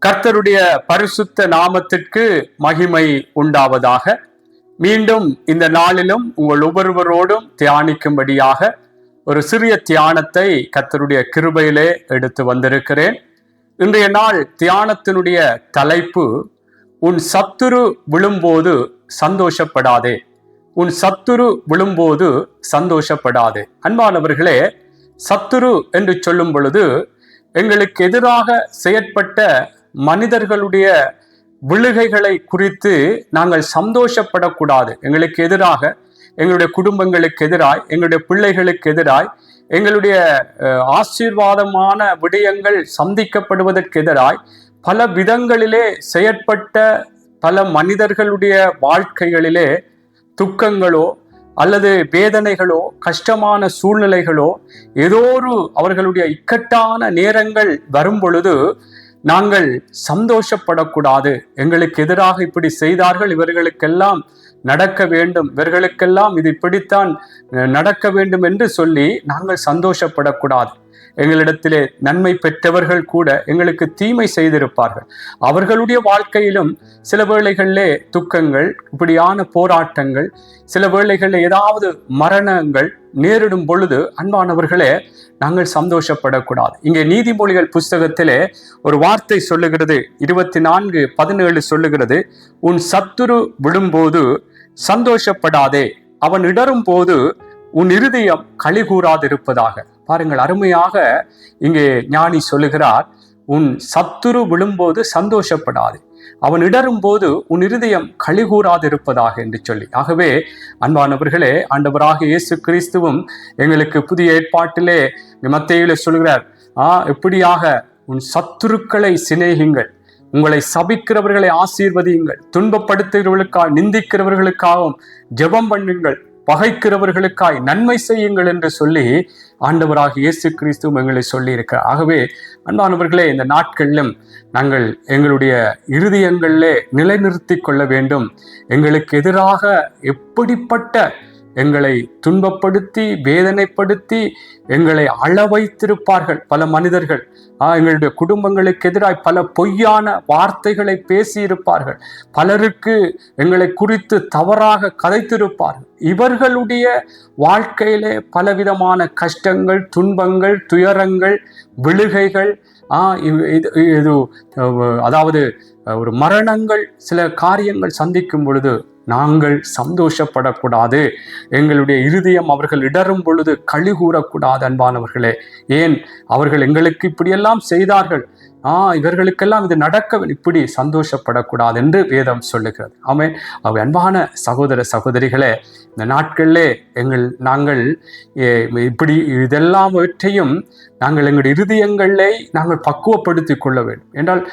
கர்த்தருடைய பரிசுத்த நாமத்திற்கு மகிமை உண்டாவதாக. மீண்டும் இந்த நாளிலும் உங்கள் ஒவ்வொருவரோடும் தியானிக்கும்படியாக ஒரு சிறிய தியானத்தை கர்த்தருடைய கிருபையிலே எடுத்து வந்திருக்கிறேன். இன்றைய நாள் தியானத்தினுடைய தலைப்பு, உன் சத்துரு விழும்போது சந்தோஷப்படாதே. உன் சத்துரு விழும்போது சந்தோஷப்படாதே. அன்பானவர்களே, சத்துரு என்று சொல்லும் பொழுது எங்களுக்கு எதிராக செயற்பட்ட மனிதர்களுடைய விழுகைகளை குறித்து நாங்கள் சந்தோஷப்படக்கூடாது. எங்களுக்கு எதிராக, எங்களுடைய குடும்பங்களுக்கு எதிராய், எங்களுடைய பிள்ளைகளுக்கு எதிராய், எங்களுடைய ஆசீர்வாதமான விடயங்கள் சந்திக்கப்படுவதற்கு எதிராய் பல விதங்களிலே செயற்பட்ட பல மனிதர்களுடைய வாழ்க்கைகளிலே துக்கங்களோ அல்லது வேதனைகளோ கஷ்டமான சூழ்நிலைகளோ ஏதோ ஒரு அவர்களுடைய இக்கட்டான நேரங்கள் வரும் பொழுது நாங்கள் சந்தோஷப்படக்கூடாது. எங்களுக்கு எதிராக இப்படி செய்தார்கள், இவர்களுக்கெல்லாம் நடக்க வேண்டும், இவர்களுக்கெல்லாம் இது இப்படித்தான் நடக்க வேண்டும் என்று சொல்லி நாங்கள் சந்தோஷப்படக்கூடாது. எங்களிடத்திலே நன்மை பெற்றவர்கள் கூட எங்களுக்கு தீமை செய்திருப்பார்கள். அவர்களுடைய வாழ்க்கையிலும் சில வேளைகளிலே துக்கங்கள், இப்படியான போராட்டங்கள், சில வேளைகளில் ஏதாவது மரணங்கள் நேரிடும் பொழுது அன்பானவர்களே நாங்கள் சந்தோஷப்படக்கூடாது. இங்கே நீதிமொழிகள் புஸ்தகத்திலே ஒரு வார்த்தை சொல்லுகிறது, 24:17 சொல்லுகிறது, உன் சத்துரு விழும்போது சந்தோஷப்படாதே, அவன் இடரும் போது உன் இருதயம் களி கூறாதிருப்பதாக. பாருங்கள், அருமையாக இங்கே ஞானி சொல்லுகிறார், உன் சத்துரு விழும்போது சந்தோஷப்படாது, அவன் இடரும் போது உன் இருதயம் களி கூறாதிருப்பதாக என்று சொல்லி. ஆகவே அன்பானவர்களே, ஆண்டவராக இயேசு கிறிஸ்துவும் எங்களுக்கு புதிய ஏற்பாட்டிலே மத்தேயுவிலே சொல்கிறார், எப்படியாக உன் சத்துருக்களை சிநேகிங்கள், உங்களை சபிக்கிறவர்களை ஆசீர்வதியுங்கள், துன்பப்படுத்துகிறவர்களுக்காக நிந்திக்கிறவர்களுக்காகவும் ஜெபம் பண்ணுங்கள், பகைக்கிறவர்களுக்காய் நன்மை செய்யுங்கள் என்று சொல்லி ஆண்டவராக இயேசு கிறிஸ்துவும் எங்களை சொல்லி இருக்கிறார். ஆகவே அன்பானவர்களே, இந்த நாட்களிலும் நாங்கள் எங்களுடைய இருதயங்களிலே நிலைநிறுத்தி கொள்ள வேண்டும். எங்களுக்கு எதிராக எப்படிப்பட்ட எங்களை துன்பப்படுத்தி வேதனைப்படுத்தி எங்களை அழ வைத்திருப்பார்கள் பல மனிதர்கள், எங்களுடைய குடும்பங்களுக்கு எதிராக பல பொய்யான வார்த்தைகளை பேசியிருப்பார்கள், பலருக்கு எங்களை குறித்து தவறாக கதைத்திருப்பார்கள். இவர்களுடைய வாழ்க்கையிலே பலவிதமான கஷ்டங்கள், துன்பங்கள், துயரங்கள், விழுகைகள், இது அதாவது ஒரு மரணங்கள், சில காரியங்கள் சந்திக்கும் பொழுது நாங்கள் சந்தோஷப்படக்கூடாது. எங்களுடைய இருதயம் அவர்கள் இடரும் பொழுது களி கூறக்கூடாது. அன்பானவர்களே, ஏன் அவர்கள் எங்களுக்கு இப்படியெல்லாம் செய்தார்கள், இவர்களுக்கெல்லாம் இது நடக்க, இப்படி சந்தோஷப்படக்கூடாது என்று வேதம் சொல்லுகிறது. ஆமென். அன்பான சகோதர சகோதரிகளே, இந்த நாட்களிலே நாங்கள் இப்படி இதெல்லாவற்றையும் நாங்கள் எங்களுடைய இருதயங்களை நாங்கள் பக்குவப்படுத்தி கொள்ள வேண்டும். என்றால்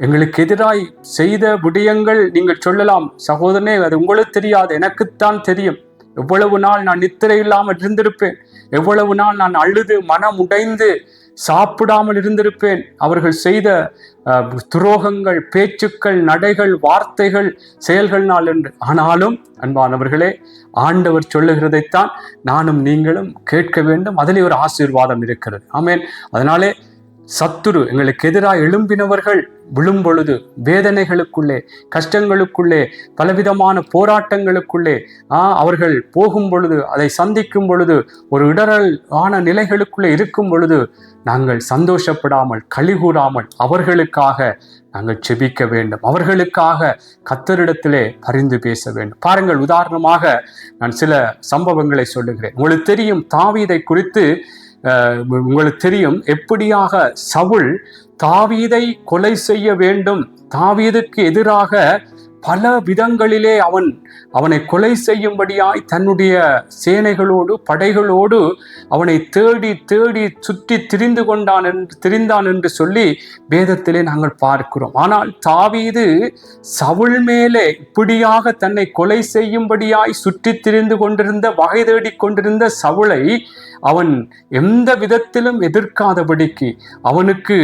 எங்களுக்கு எதிராய் செய்த விடயங்கள் நீங்கள் சொல்லலாம், சகோதரனே அது உங்களுக்கு தெரியாது, எனக்குத்தான் தெரியும். எவ்வளவு நாள் நான் நித்திரை இல்லாமல் இருந்திருப்பேன், எவ்வளவு நாள் நான் அழுது மனம் உடைந்து சாப்பிடாமல் இருந்திருப்பேன், அவர்கள் செய்த துரோகங்கள், பேச்சுக்கள், நடைகள், வார்த்தைகள், செயல்கள்னால் என்று. ஆனாலும் அன்பானவர்களே, ஆண்டவர் சொல்லுகிறதைத்தான் நானும் நீங்களும் கேட்க வேண்டும். அதிலே ஒரு ஆசீர்வாதம் இருக்கிறது. ஆமென். அதனாலே சத்துரு எங்களுக்கு எதிராக எழும்பினவர்கள் விழும் பொழுது, வேதனைகளுக்குள்ளே, கஷ்டங்களுக்குள்ளே, பலவிதமான போராட்டங்களுக்குள்ளே அவர்கள் போகும் பொழுது, அதை சந்திக்கும் பொழுது, ஒரு இடரல் ஆன நிலைகளுக்குள்ளே இருக்கும் பொழுது நாங்கள் சந்தோஷப்படாமல் களி கூறாமல் அவர்களுக்காக நாங்கள் செபிக்க வேண்டும். அவர்களுக்காக கர்த்தரிடத்திலே பரிந்து பேச வேண்டும். பாருங்கள், உதாரணமாக நான் சில சம்பவங்களை சொல்லுகிறேன். உங்களுக்கு தெரியும், தாவீதை குறித்து உங்களுக்கு தெரியும், எப்படியாக சவுல் தாவீதை கொலை செய்ய வேண்டும், தாவீதுக்கு எதிராக பல விதங்களிலே அவனை கொலை செய்யும்படியாய் தன்னுடைய சேனைகளோடு படைகளோடு அவனை தேடி தேடி சுற்றி திரிந்தான் என்று சொல்லி வேதத்திலே நாங்கள் பார்க்கிறோம். ஆனால் தாவீது சவுல் மேலே இப்படியாக தன்னை கொலை செய்யும்படியாய் சுற்றி திரிந்து கொண்டிருந்த, வகை தேடிக் கொண்டிருந்த சவுலை அவன் எந்த விதத்திலும் எதிர்க்காதபடிக்கு அவனுக்கு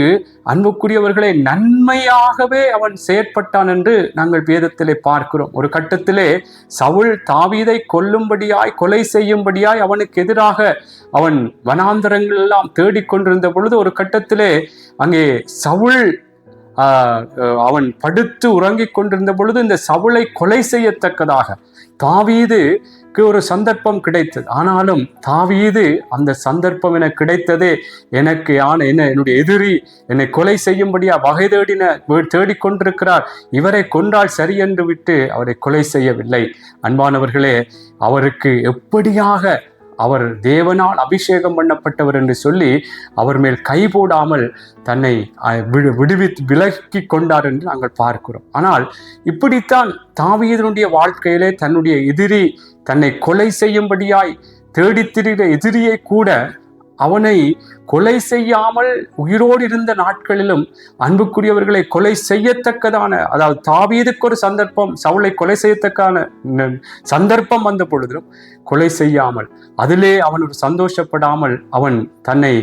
அன்புக்குரியவர்களை நன்மையாகவே அவன் செயற்பட்டான் என்று நாங்கள் வேதத்திலே பார்க்கிறோம். ஒரு கட்டத்திலே சவுல் தாவீதை கொல்லும்படியாய், கொலை செய்யும்படியாய் அவனுக்கு எதிராக அவன் வனாந்தரங்கள் எல்லாம் தேடிக்கொண்டிருந்த பொழுது ஒரு கட்டத்திலே அங்கே சவுல் அவன் படுத்து உறங்கிக் கொண்டிருந்த பொழுது இந்த சவுலை கொலை செய்யத்தக்கதாக தாவீதுக்கு ஒரு சந்தர்ப்பம் கிடைத்தது. ஆனாலும் தாவீது அந்த சந்தர்ப்பம் எனக்கு கிடைத்ததே எனக்கு என்னுடைய எதிரி என்னை கொலை செய்யும்படியா வகை தேடிக்கொண்டிருக்கிறார், இவரை கொன்றால் சரி என்று விட்டு அவரை கொலை செய்யவில்லை. அன்பானவர்களே, அவருக்கு எப்படியாக அவர் தேவனால் அபிஷேகம் பண்ணப்பட்டவர் என்று சொல்லி அவர் மேல் கை போடாமல் தன்னை விலக்கி கொண்டார் என்று நாங்கள் பார்க்கிறோம். ஆனால் இப்படித்தான் தாவீதினுடைய வாழ்க்கையிலே தன்னுடைய எதிரி தன்னை கொலை செய்யும்படியாய் தேடித்திரிகிற எதிரியை கூட அவனை கொலை செய்யாமல் உயிரோடு இருந்த நாட்களிலும் அன்புக்குரியவர்களை கொலை செய்யத்தக்கதான, அதாவது தாவீதுக்கு ஒரு சந்தர்ப்பம் சவுலை கொலை செய்யத்தக்கான சந்தர்ப்பம் வந்த பொழுதிலும் கொலை செய்யாமல் அதிலே அவன் ஒரு சந்தோஷப்படாமல் அவன் தன்னை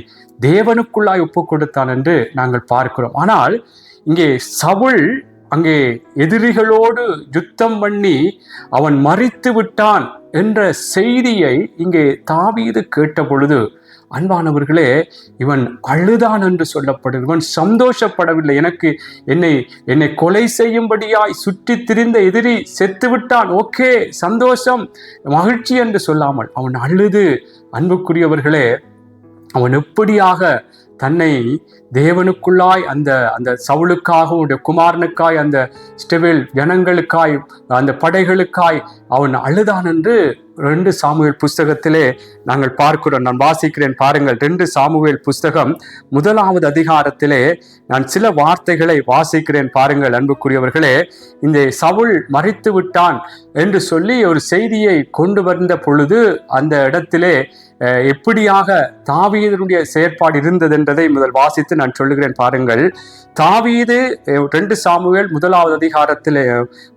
தேவனுக்குள்ளாய் ஒப்பு கொடுத்தான் என்று நாங்கள் பார்க்கிறோம். ஆனால் இங்கே சவுல் அங்கே எதிரிகளோடு யுத்தம் பண்ணி அவன் மரித்து விட்டான் என்ற செய்தியை இங்கே தாவீது கேட்ட பொழுது, அன்பானவர்களே, இவன் அழுதான் என்று சொல்லப்படுது. இவன் சந்தோஷப்படவில்லை. என்னை கொலை செய்யும்படியாய் சுற்றி திரிந்த எதிரி செத்து விட்டான், ஓகே சந்தோஷம் மகிழ்ச்சி என்று சொல்லாமல் அவன் அழுது, அன்புக்குரியவர்களே, அவன் எப்படியாக தன்னை தேவனுக்குள்ளாய் அந்த சவுலுக்காக உடைய குமாரனுக்காய் அந்த இஸ்ரவேல் ஜனங்களுக்காய் அந்த படைகளுக்காய் அவன் அழுதான் என்று 2 சாமுவேல் புஸ்தகத்திலே நாங்கள் பார்க்கிறோம். நான் வாசிக்கிறேன் பாருங்கள். 2 சாமுவேல் புஸ்தகம் 1வது அதிகாரத்திலே நான் சில வார்த்தைகளை வாசிக்கிறேன் பாருங்கள். அன்புக்குரியவர்களே, இந்த சவுல் மரித்து விட்டான் என்று சொல்லி ஒரு செய்தியை கொண்டு வந்த பொழுது அந்த இடத்திலே எப்படியாக தாவீதுடைய செயற்பாடு இருந்தது என்றதை முதல் வாசித்து நான் சொல்லுகிறேன் பாருங்கள். தாவீது 2 சாமுவேல் 1வது அதிகாரத்திலே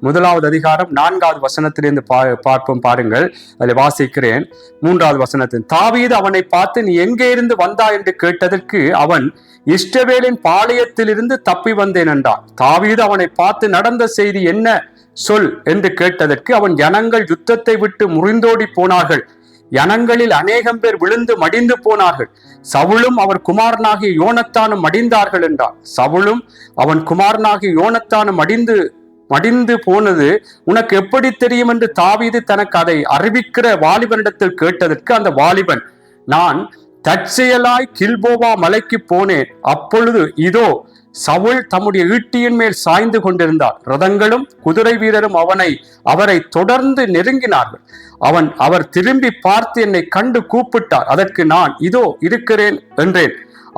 1வது அதிகாரம் 4வது வசனத்திலிருந்து பார்ப்போம் பாருங்கள். அதில் வாசிக்கிறேன் 3வது வசனத்தில். தாவீது அவனை பார்த்து, நீ எங்கே இருந்து வந்தா என்று கேட்டதற்கு அவன், இஸ்ரவேலின் பாளையத்திலிருந்து தப்பி வந்தேன் என்றான். தாவீது அவனை பார்த்து, நடந்த செய்தி என்ன சொல் என்று கேட்டதற்கு அவன், ஜனங்கள் யுத்தத்தை விட்டு முறிந்தோடி போனார்கள், ஜனங்களில் அநேகம் பேர் விழுந்து மடிந்து போனார்கள், சவுலும் அவர் குமாரனாகிய யோனத்தானும் மடிந்தார்கள் என்றார். சவுலும் அவன் குமாரனாகிய யோனத்தானும் மடிந்து போனது உனக்கு எப்படி தெரியும் என்று தாவீது தனக்கு அதை அறிவிக்கிற வாலிபனிடத்தில் கேட்டதற்கு அந்த வாலிபன், நான் தற்செயலாய் கில்போவா மலைக்கு போனேன், அப்பொழுது இதோ சவுல் தம்முடைய ஈட்டியின் மேல் சாய்ந்து கொண்டிருந்தார், ரதங்களும் குதிரை வீரரும் அவரை தொடர்ந்து நெருங்கினார்கள். அவர் திரும்பி பார்த்து என்னை கண்டு கூப்பிட்டார். அதற்கு நான், இதோ இருக்கிறேன் என்றேன்.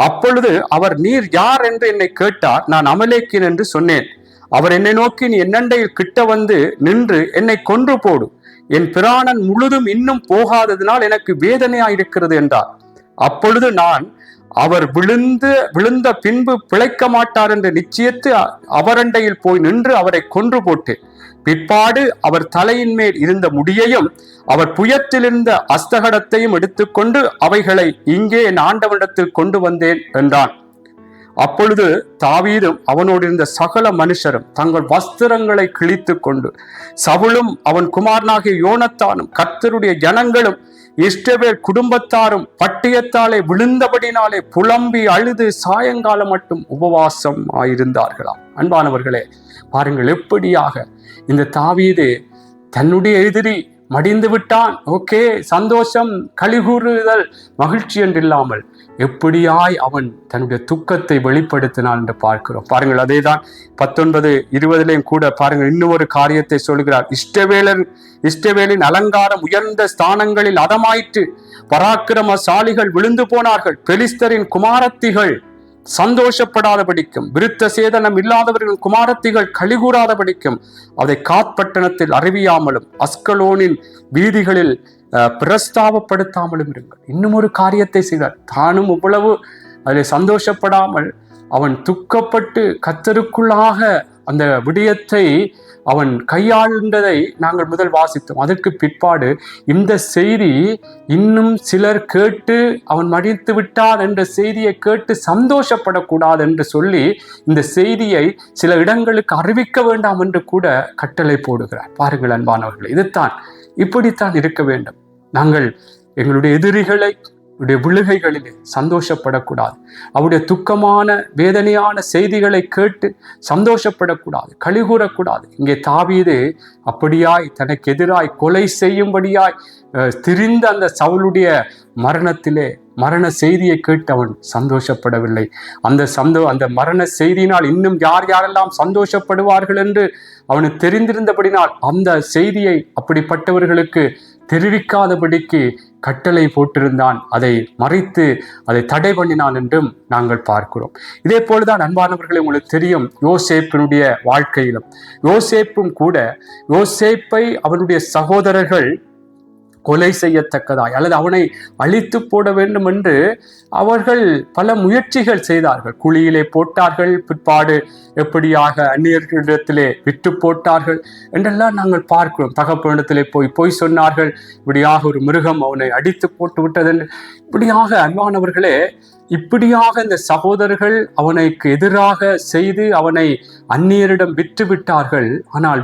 அப்பொழுது அவர், நீர் யார் என்று என்னை கேட்டார். நான் அமலேக்கியன் என்று சொன்னேன். அவர் என்னை நோக்கி, நீ என்னண்டையில் கிட்ட வந்து நின்று என்னை கொன்று போடு, என் பிராணன் முழுதும் இன்னும் போகாததினால் எனக்கு வேதனையாயிருக்கிறது என்றார். அப்பொழுது நான், அவர் விழுந்த பின்பு பிழைக்க மாட்டார் என்று நிச்சயித்து அவரண்டையில் போய் நின்று அவரை கொன்று போட்டேன். பிற்பாடு அவர் தலையின் மேல் இருந்த முடியையும் அவர் புயத்தில் இருந்த அஸ்தகடத்தையும் எடுத்துக்கொண்டு அவைகளை இங்கே என் ஆண்டவனிடத்தில் கொண்டு வந்தேன் என்றான். அப்பொழுது தாவீதும் அவனோடு இருந்த சகல மனுஷரும் தங்கள் வஸ்திரங்களை கிழித்து கொண்டு, சவுலும் அவன் குமாரனாகிய யோனத்தானும் கர்த்தருடைய ஜனங்களும் இஸ்ரவேல் குடும்பத்தாரும் பட்டயத்தாலே விழுந்தபடினாலே புலம்பி அழுது சாயங்காலம் மட்டும் உபவாசம் ஆயிருந்தார்களாம். அன்பானவர்களே, பாருங்கள் எப்படியாக இந்த தாவீது தன்னுடைய எதிரி மடிந்து விட்டான், ஓகே சந்தோஷம் கலிகூறுதல் மகிழ்ச்சி என்று இல்லாமல் எப்படியாய் அவன் தன்னுடைய துக்கத்தை வெளிப்படுத்தினான் என்று பார்க்கிறோம். பாருங்கள், அதேதான் 19-20 கூட பாருங்கள், இன்னும் ஒரு காரியத்தை சொல்கிறார். இஸ்ரவேலின் அலங்காரம் உயர்ந்த ஸ்தானங்களில் அதமாயிற்று, பராக்கிரமசாலிகள் விழுந்து போனார்கள், பெலிஸ்தரின் குமாரத்திகள் சந்தோஷப்படாதபடிக்கும், விருத்த சேதனம் இல்லாதவர்கள் குமாரத்திகள் கலிகூறாதபடிக்கும் அதை காத்பட்டணத்தில் அறிவியாமலும் அஸ்கலோனின் வீதிகளில் பிரஸ்தாபப்படுத்தாமலும் இருங்கள். இன்னும் ஒரு காரியத்தை செய்தார். தானும் இவ்வளவு அதில் சந்தோஷப்படாமல் அவன் துக்கப்பட்டு கர்த்தருக்குள்ளாக அந்த விடயத்தை அவன் கையாண்டதை நாங்கள் முதல் வாசித்தோம். அதற்கு பிற்பாடு இந்த செய்தி இன்னும் சிலர் கேட்டு அவன் மடித்து விட்டான் என்ற செய்தியை கேட்டு சந்தோஷப்படக்கூடாது என்று சொல்லி இந்த செய்தியை சில இடங்களுக்கு அறிவிக்க வேண்டாம் என்று கூட கட்டளை போடுகிறார். பாருங்கள் அன்பானவர்கள், இதுதான் இப்படித்தான் இருக்க வேண்டும். நாங்கள் எங்களுடைய எதிரிகளை அவருடைய விழுகைகளிலே சந்தோஷப்படக்கூடாது. அவருடைய துக்கமான வேதனையான செய்திகளை கேட்டு சந்தோஷப்படக்கூடாது, கழிகூறக்கூடாது. இங்கே தாவீது அப்படியாய் தனக்கு எதிராய் கொலை செய்யும்படியாய் திரிந்த அந்த சவுலுடைய மரணத்திலே மரண செய்தியை கேட்டு அவன் சந்தோஷப்படவில்லை. அந்த மரண செய்தியினால் இன்னும் யார் யாரெல்லாம் சந்தோஷப்படுவார்கள் என்று அவனுக்கு தெரிந்திருந்தபடினால் அந்த செய்தியை அப்படிப்பட்டவர்களுக்கு தெரிவிக்காதபடிக்கு கட்டளை போட்டிருந்தான், அதை மறைத்து அதை தடை பண்ணினான் என்றும் நாங்கள் பார்க்கிறோம். இதே போலதான் அன்பானவர்களே, உங்களுக்கு தெரியும் யோசேப்பினுடைய வாழ்க்கையிலும் யோசேப்பும் கூட யோசேப்பை அவனுடைய சகோதரர்கள் கொலை செய்யத்தக்கதாய் அல்லது அவனை அழித்து போட வேண்டும் என்று அவர்கள் பல முயற்சிகள் செய்தார்கள். குழியிலே போட்டார்கள், பிற்பாடு எப்படியாக அந்நியர்களிடத்திலே விட்டு போட்டார்கள் என்றெல்லாம் நாங்கள் பார்க்கிறோம். தகப்பனிடத்திலே போய் சொன்னார்கள், இப்படியாக ஒரு மிருகம் அவனை அடித்து போட்டு விட்டது என்று. இப்படியாக அன்பானவர்களே, இப்படியாக இந்த சகோதரர்கள் அவனுக்கு எதிராக செய்து அவனை அந்நியரிடம் விற்று விட்டார்கள். ஆனால்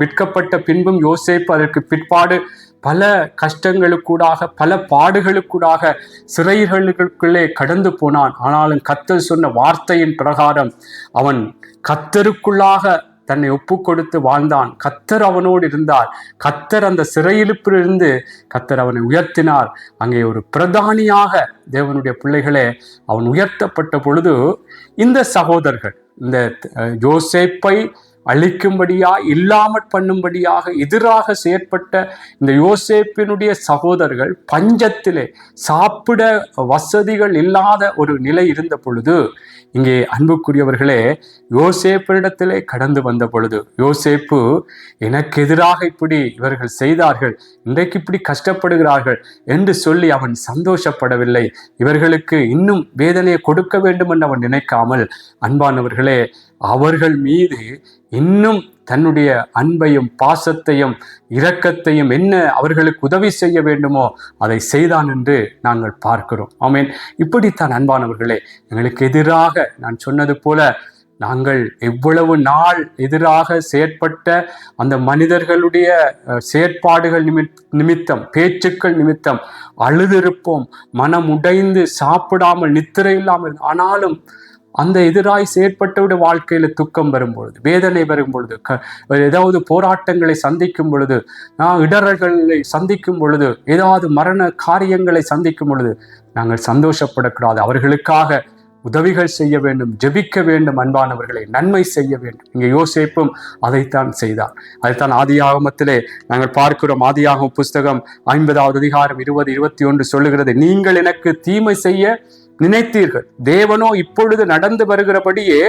விற்கப்பட்ட பின்பும் யோசேப்பு அதற்கு பிற்பாடு பல கஷ்டங்களுக்கூடாக பல பாடுகளுக்கூடாக சிறைகளுக்குள்ளே கடந்து போனான். ஆனாலும் கர்த்தர் சொன்ன வார்த்தையின் பிரகாரம் அவன் கர்த்தருக்குள்ளாக தன்னை ஒப்பு கொடுத்து வாழ்ந்தான். கர்த்தர் அவனோடு இருந்தார். கர்த்தர் அந்த சிறையிலிருந்து கர்த்தர் அவனை உயர்த்தினார். அங்கே ஒரு பிரதானியாக தேவனுடைய பிள்ளைகளே அவன் உயர்த்தப்பட்ட பொழுது இந்த சகோதரர்கள் இந்த யோசேப்பை அழிக்கும்படியாக இல்லாமற் பண்ணும்படியாக எதிராக செயற்பட்ட இந்த யோசேப்பினுடைய சகோதரர்கள் பஞ்சத்திலே சாப்பிட வசதிகள் இல்லாத ஒரு நிலை இருந்த பொழுது இங்கே அன்புக்குரியவர்களே யோசேப்பிடத்திலே கடந்து வந்த பொழுது யோசேப்பு எனக்கு எதிராக இப்படி இவர்கள் செய்தார்கள், இன்றைக்கு இப்படி கஷ்டப்படுகிறார்கள் என்று சொல்லி அவன் சந்தோஷப்படவில்லை. இவர்களுக்கு இன்னும் வேதனையை கொடுக்க வேண்டும் என்று அவன் நினைக்காமல் அன்பானவர்களே அவர்கள் மீது இன்னும் தன்னுடைய அன்பையும் பாசத்தையும் இரக்கத்தையும் என்ன அவர்களுக்கு உதவி செய்ய வேண்டுமோ அதை செய்தான் என்று நாங்கள் பார்க்கிறோம். ஆமேன். இப்படித்தான் அன்பானவர்களே எங்களுக்கு எதிராக நான் சொன்னது போல நாங்கள் எவ்வளவு நாள் எதிராக செயற்பட்ட அந்த மனிதர்களுடைய செயற்பாடுகள் நிமித்தம் பேச்சுக்கள் நிமித்தம் அழுதிருப்போம், மனம் உடைந்து சாப்பிடாமல் நித்திரை இல்லாமல். ஆனாலும் அந்த எதிராய் செயற்பட்டவுடைய வாழ்க்கையில துக்கம் வரும்பொழுது, வேதனை வரும்பொழுது, ஏதாவது போராட்டங்களை சந்திக்கும் பொழுது, இடர்களை சந்திக்கும் பொழுது, ஏதாவது மரண காரியங்களை சந்திக்கும் பொழுது நாங்கள் சந்தோஷப்படக்கூடாது. அவர்களுக்காக உதவிகள் செய்ய வேண்டும், ஜெபிக்க வேண்டும். அன்பானவர்களை நன்மை செய்ய வேண்டும். இங்கே யோசேப்பும் அதைத்தான் செய்தார். அதைத்தான் ஆதியாகமத்திலே நாங்கள் பார்க்கிறோம். ஆதியாகம புஸ்தகம் 50வது அதிகாரம் 20-21 சொல்லுகிறது, நீங்கள் எனக்கு தீமை செய்ய நினைத்தீர்கள், தேவனோ இப்பொழுது நடந்து வருகிறபடியே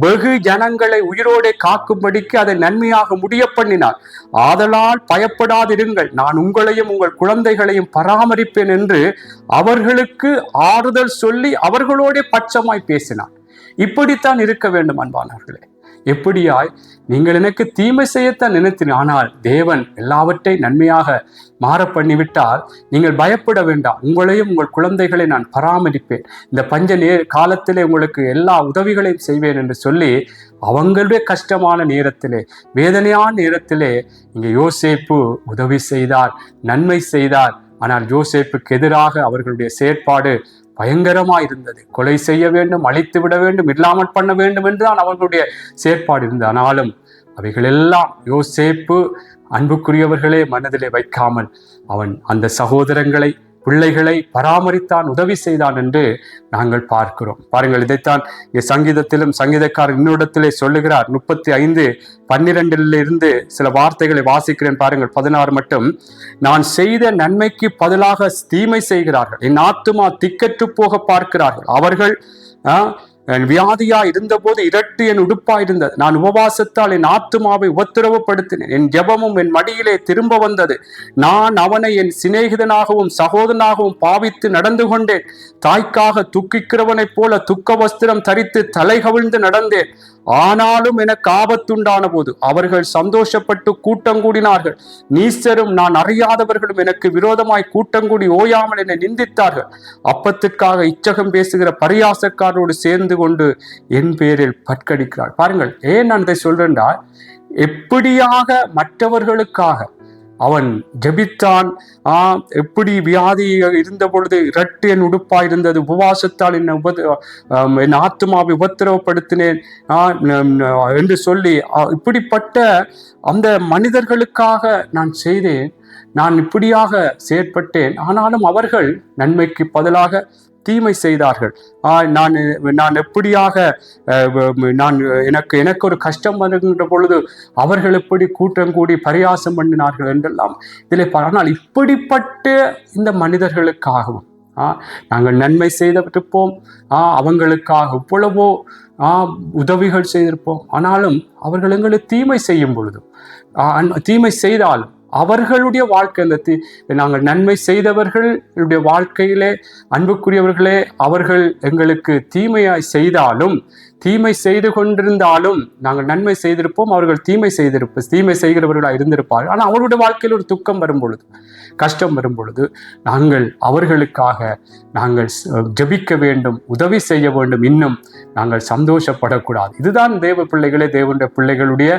வெகு ஜனங்களை உயிரோடே காக்கும்படிக்கு அதை நன்மையாக முடிய பண்ணினார். ஆதலால் பயப்படாதிருங்கள், நான் உங்களையும் உங்கள் குழந்தைகளையும் பராமரிப்பேன் என்று அவர்களுக்கு ஆறுதல் சொல்லி அவர்களோட பட்சமாய் பேசினார். இப்படித்தான் இருக்க வேண்டும் அன்பானவர்களே. எப்படியாய் நீங்கள் எனக்கு தீமை செய்யத்தான் நினைத்தீர்கள், ஆனால் தேவன் எல்லாவற்றை நன்மையாக மாற பண்ணிவிட்டால் நீங்கள் பயப்பட வேண்டாம், உங்களையும் உங்கள் குழந்தைகளை நான் பராமரிப்பேன், இந்த பஞ்ச காலத்திலே உங்களுக்கு எல்லா உதவிகளையும் செய்வேன் என்று சொல்லி அவங்களுடைய கஷ்டமான நேரத்திலே வேதனையான நேரத்திலே இங்கே யோசேப்பு உதவி செய்தார், நன்மை செய்தார். ஆனால் யோசேப்புக்கு எதிராக அவர்களுடைய செயற்பாடு பயங்கரமாக இருந்தது. கொலை செய்ய வேண்டும், அழித்து விட வேண்டும், இல்லாமல் பண்ண வேண்டும் என்றுதான் அவர்களுடைய செயற்பாடு இருந்தது. ஆனாலும் அவைகளெல்லாம் யோசேப்பு அன்புக்குரியவர்களே மனதிலே வைக்காமல் அவன் அந்த சகோதரங்களை பிள்ளைகளை பராமரித்தான், உதவி செய்தான் என்று நாங்கள் பார்க்கிறோம். பாருங்கள், இதைத்தான் சங்கீதத்திலும் சங்கீதக்காரர் இன்னொருடத்திலே சொல்லுகிறார். 35:12 சில வார்த்தைகளை வாசிக்கிறேன் பாருங்கள். 16 மட்டும், நான் செய்த நன்மைக்கு பதிலாக தீமை செய்கிறார்கள், என் ஆத்துமா திக்கற்று போக பார்க்கிறார்கள். அவர்கள் வியாதியா இருந்தபோது இரட்டு என் உடுப்பா இருந்தது, நான் உபவாசத்தால் என் ஆத்துமாவை உபத்திரவப்படுத்தினேன், என் ஜெபமும் என் மடியிலே திரும்ப வந்தது, நான் அவனை என் சிநேகிதனாகவும் சகோதரனாகவும் பாவித்து நடந்து கொண்டேன், தாய்க்காக துக்கிக்கிறவனைப் போல துக்க வஸ்திரம் தரித்து தலை கவிழ்ந்து நடந்தேன். ஆனாலும் எனக்கு ஆபத்துண்டான போது அவர்கள் சந்தோஷப்பட்டு கூட்டம் கூடினார்கள், நீசரும் நான் அறியாதவர்களும் எனக்கு விரோதமாய் கூட்டங்கூடி ஓயாமல் என்னை நிந்தித்தார்கள். அப்பத்திற்காக இச்சகம் பேசுகிற பரியாசக்காரோடு சேர்ந்து கொண்டு என் பேரில் பற்கடிக்கிறார். பாருங்கள், ஏன் நான் இதை சொல்றேன்டா, எப்படியாக மற்றவர்களுக்காக அவன் ஜெபித்தான். எப்படி வியாதி இருந்த பொழுது இரட்டு என் உடுப்பாய் இருந்தது, உபவாசத்தால் என் ஆத்மாவை உபத்திரவப்படுத்தினேன் என்று சொல்லி இப்படிப்பட்ட அந்த மனிதர்களுக்காக நான் செய்தேன், நான் இப்படியாக செயற்பட்டேன். ஆனாலும் அவர்கள் நன்மைக்கு பதிலாக தீமை செய்தார்கள். நான் எப்படியாக எனக்கு ஒரு கஷ்டம் வருகின்ற பொழுது அவர்கள் எப்படி கூட்டம் கூடி பரியாசம் பண்ணினார்கள் என்றெல்லாம் இதில். ஆனால் இப்படிப்பட்ட இந்த மனிதர்களுக்காகவும் நாங்கள் நன்மை செய்திருப்போம், அவங்களுக்காக இவ்வளவோ உதவிகள் செய்திருப்போம். ஆனாலும் அவர்கள் எங்களுக்கு தீமை செய்யும் பொழுதும், தீமை செய்தாலும் அவர்களுடைய வாழ்க்கை, நாங்கள் நன்மை செய்தவர்களுடைய வாழ்க்கையிலே அன்புக்குரியவர்களே, அவர்கள் எங்களுக்கு தீமையாய் செய்தாலும், தீமை செய்து கொண்டிருந்தாலும் நாங்கள் நன்மை செய்திருப்போம், அவர்கள் தீமை செய்கிறவர்களாக இருந்திருப்பார்கள். ஆனால் அவர்களுடைய வாழ்க்கையில் ஒரு துக்கம் வரும் பொழுது, கஷ்டம் வரும் பொழுது நாங்கள் அவர்களுக்காக நாங்கள் ஜெபிக்க வேண்டும், உதவி செய்ய வேண்டும், இன்னும் நாங்கள் சந்தோஷப்படக்கூடாது. இதுதான் தேவ பிள்ளைகளே, தேவனுடைய பிள்ளைகளுடைய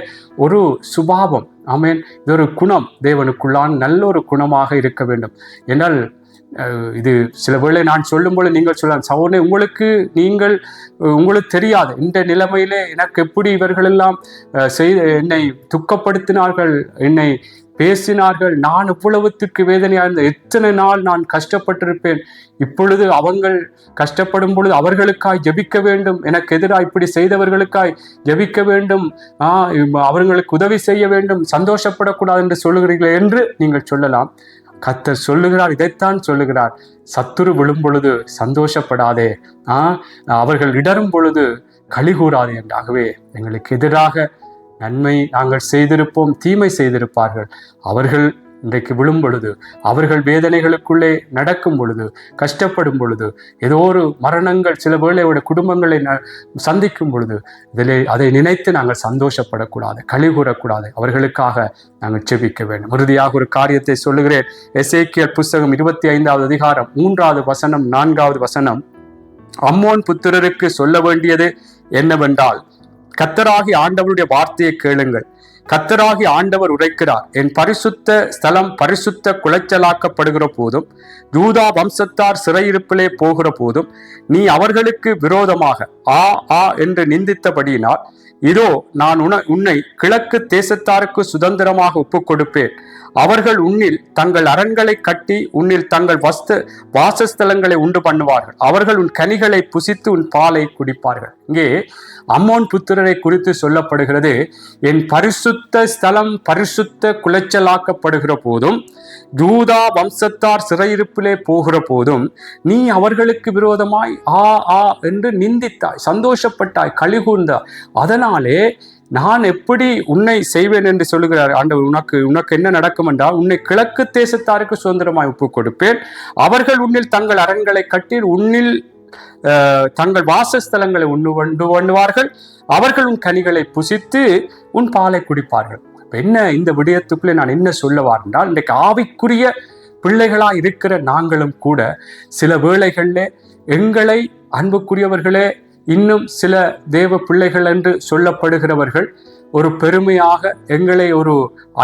ஒரு சுபாவம். ஆமேன். இது ஒரு குணம், தேவனுக்குள்ளான் நல்ல ஒரு குணமாக இருக்க வேண்டும். என்றால் இது சில வேளை நான் சொல்லும்போது நீங்கள் சொல்லலாம், சவுனே உங்களுக்கு தெரியாது இந்த நிலைமையிலே எனக்கு எப்படி இவர்களெல்லாம் என்னை துக்கப்படுத்தினார்கள், என்னை பேசினார்கள், நான் இவ்வளவுத்திற்கு வேதனையாக இருந்த, எத்தனை நாள் நான் கஷ்டப்பட்டிருப்பேன், இப்பொழுது அவங்கள் கஷ்டப்படும் பொழுது அவர்களுக்காய் ஜெபிக்க வேண்டும், எனக்கு எதிராக இப்படி செய்தவர்களுக்காய் ஜெபிக்க வேண்டும், அவர்களுக்கு உதவி செய்ய வேண்டும், சந்தோஷப்படக்கூடாது என்று சொல்லுகிறீர்கள் என்று நீங்கள் சொல்லலாம். கர்த்தர் சொல்லுகிறார், இதைத்தான் சொல்லுகிறார், சத்துரு விழும் பொழுது சந்தோஷப்படாதே, அவர்கள் இடரும் பொழுது களி கூறாதே என்றாகவே எங்களுக்கு எதிராக நன்மை நாங்கள் செய்திருப்போம், தீமை செய்திருப்பார்கள். அவர்கள் இன்றைக்கு விழும் பொழுது, அவர்கள் வேதனைகளுக்குள்ளே நடக்கும் பொழுது, கஷ்டப்படும் பொழுது, ஏதோ ஒரு மரணங்கள் சில வேளையோட குடும்பங்களை சந்திக்கும் பொழுது அதை நினைத்து நாங்கள் சந்தோஷப்படக்கூடாது, களி கூறக்கூடாது, அவர்களுக்காக நாங்கள் ஜெபிக்க வேண்டும். இறுதியாக ஒரு காரியத்தை சொல்லுகிறேன். எசேக்கியேல் புஸ்தகம் 25வது அதிகாரம் 3வது வசனம் 4வது வசனம். அம்மோன் புத்திரருக்கு சொல்ல வேண்டியது என்னவென்றால், கர்த்தராகிய ஆண்டவருடைய வார்த்தையை கேளுங்கள். கர்த்தராகிய ஆண்டவர் உரைக்கிறார், என் பரிசுத்த ஸ்தலம் பரிசுத்த குலைச்சலாக்கப்படுகிற போதும், யூதா வம்சத்தார் சிறையிருப்பிலே போகிற போதும், நீ அவர்களுக்கு விரோதமாக ஆ என்று நிந்தித்தபடியினால், இதோ நான் உன்னை கிழக்கு தேசத்தாருக்கு சுதந்திரமாக ஒப்புக் கொடுப்பேன். அவர்கள் உன்னில் தங்கள் அரண்களை கட்டி உன்னில் தங்கள் வாசஸ்தலங்களை உண்டு பண்ணுவார்கள். அவர்கள் உன் கனிகளை புசித்து உன் பாலை குடிப்பார்கள். இங்கே அம்மோன் புத்திரரை குறித்து சொல்லப்படுகிறது, என் பரிசுத்த ஸ்தலம் பரிசுத்த குலைச்சலாக்கப்படுகிற போதும், யூதா வம்சத்தார் சிறையிருப்பிலே போகிற போதும், நீ அவர்களுக்கு விரோதமாய் ஆ என்று நிந்தித்தாய், சந்தோஷப்பட்டாய், கலிகூர்ந்தாய். அதனாலே நான் எப்படி உன்னை செய்வேன் என்று சொல்லுகிறார் ஆண்டவர். உனக்கு என்ன நடக்கும் என்றால், உன்னை கிழக்கு தேசத்தாருக்கு சுதந்திரமாய் ஒப்புக் கொடுப்பேன். அவர்கள் உன்னில் தங்கள் அரண்களை கட்டி உன்னில் தங்கள் வாசஸ்தலங்களை உண்டு பண்ணுவார்கள். அவர்கள் உன் கனிகளை புசித்து உன் பாலை குடிப்பார்கள். என்ன இந்த விடயத்துக்குள்ளே நான் என்ன சொல்லவார் என்றால், இன்றைக்கு ஆவிக்குரிய பிள்ளைகளா இருக்கிற நாங்களும் கூட சில வேளைகளிலே எங்களை அன்புக்குரியவர்களே, இன்னும் சில தேவ பிள்ளைகள் என்று சொல்லப்படுகிறவர்கள் ஒரு பெருமையாக எங்களை ஒரு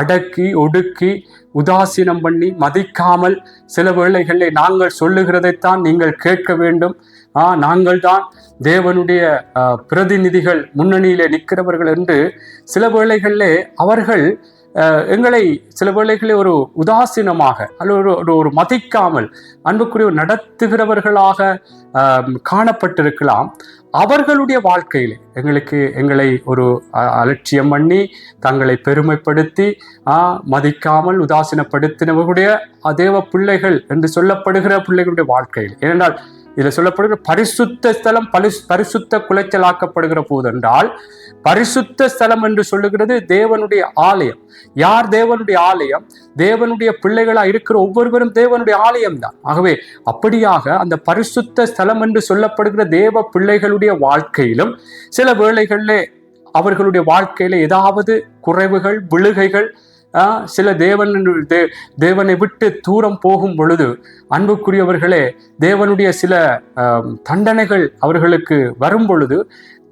அடக்கி ஒடுக்கி உதாசீனம் பண்ணி மதிக்காமல் சில வேளைகளில் நாங்கள் சொல்லுகிறதைத்தான் நீங்கள் கேட்க வேண்டும், நாங்கள் தான் தேவனுடைய பிரதிநிதிகள், முன்னணியிலே நிற்கிறவர்கள் என்று சில வேளைகளிலே அவர்கள் எங்களை சில வேளைகளில் ஒரு உதாசீனமாக அல்லது ஒரு மதிக்காமல் அன்புக்குரிய நடத்துகிறவர்களாக காணப்பட்டிருக்கலாம். அவர்களுடைய வாழ்க்கையிலே எங்களை ஒரு அலட்சியம் பண்ணி தங்களை பெருமைப்படுத்தி மதிக்காமல் உதாசீனப்படுத்தினவர்களுடைய தேவ பிள்ளைகள் என்று சொல்லப்படுகிற பிள்ளைகளுடைய வாழ்க்கையில், ஏனென்றால் இதில் சொல்லப்படுகிற பரிசுத்த ஸ்தலம் பரிசுத்த குலைச்சலாக்கப்படுகிற போது என்றால், பரிசுத்த ஸ்தலம் என்று சொல்லுகிறது தேவனுடைய ஆலயம். யார் தேவனுடைய ஆலயம்? தேவனுடைய பிள்ளைகளா இருக்கிற ஒவ்வொருவரும் தேவனுடைய ஆலயம் தான். ஆகவே அப்படியாக அந்த பரிசுத்த ஸ்தலம் என்று சொல்லப்படுகிற தேவ பிள்ளைகளுடைய வாழ்க்கையிலும் சில வேளைகளிலே அவர்களுடைய வாழ்க்கையில ஏதாவது குறைவுகள், விழுகைகள், சில தேவனை விட்டு தூரம் போகும் பொழுது அன்புக்குரியவர்களே, தேவனுடைய சில தண்டனைகள் அவர்களுக்கு வரும் பொழுது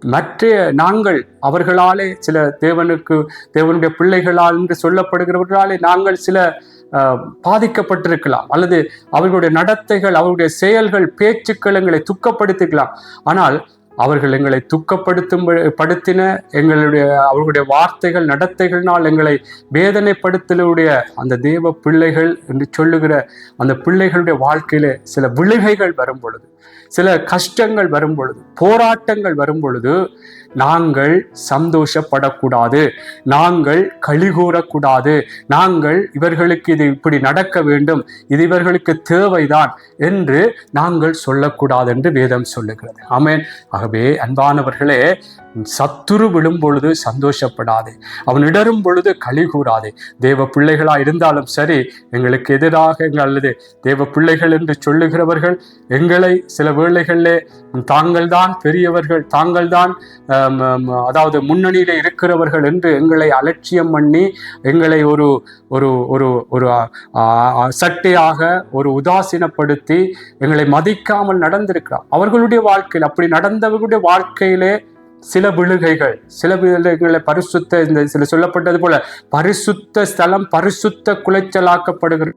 மற்ற நாங்கள் அவர்களாலே சில தேவனுடைய பிள்ளைகளால் என்று சொல்லப்படுகிறவர்களாலே நாங்கள் சில பாதிக்கப்பட்டிருக்கலாம், அல்லது அவர்களுடைய நடத்தைகள், அவருடைய செயல்கள், பேச்சுக்கள் எங்களை துக்கப்படுத்திக்கலாம். ஆனால் அவர்கள் எங்களை படுத்தின அவர்களுடைய வார்த்தைகள், நடத்தைகள்னால் எங்களை வேதனைப்படுத்தலுடைய அந்த தேவ பிள்ளைகள் என்று சொல்லுகிற அந்த பிள்ளைகளுடைய வாழ்க்கையில சில விழுகைகள் வரும் பொழுது, சில கஷ்டங்கள் வரும் பொழுது, போராட்டங்கள் வரும் பொழுது நாங்கள் சந்தோஷப்படக்கூடாது, நாங்கள் கழிகூறக்கூடாது, நாங்கள் இவர்களுக்கு இது இப்படி நடக்க வேண்டும், இது இவர்களுக்கு தேவைதான் என்று நாங்கள் சொல்லக்கூடாது என்று வேதம் சொல்லுகிறது. ஆமென். ஆகவே அன்பானவர்களே, சத்துரு விழும் பொழுது சந்தோஷப்படாதே, அவன் இடரும் பொழுது களி கூறாதே. தேவ பிள்ளைகளா இருந்தாலும் சரி, எங்களுக்கு எதிராக அல்லது தேவ பிள்ளைகள் என்று சொல்லுகிறவர்கள் எங்களை சில வேளைகளிலே தாங்கள் தான் பெரியவர்கள், தாங்கள் தான் அதாவது முன்னணியில இருக்கிறவர்கள் என்று எங்களை அலட்சியம் பண்ணி எங்களை ஒரு ஒரு ஒரு ஒரு சட்டையாக ஒரு உதாசீனப்படுத்தி எங்களை மதிக்காமல் நடந்திருக்கிறார். அவர்களுடைய வாழ்க்கையில் அப்படி நடந்தவர்களுடைய வாழ்க்கையிலே சில விழுகைகள், சில விழுகைகளை பரிசுத்த, இந்த சில சொல்லப்பட்டது போல பரிசுத்த ஸ்தலம் பரிசுத்த குலைச்சலாக்கப்படுகிறது.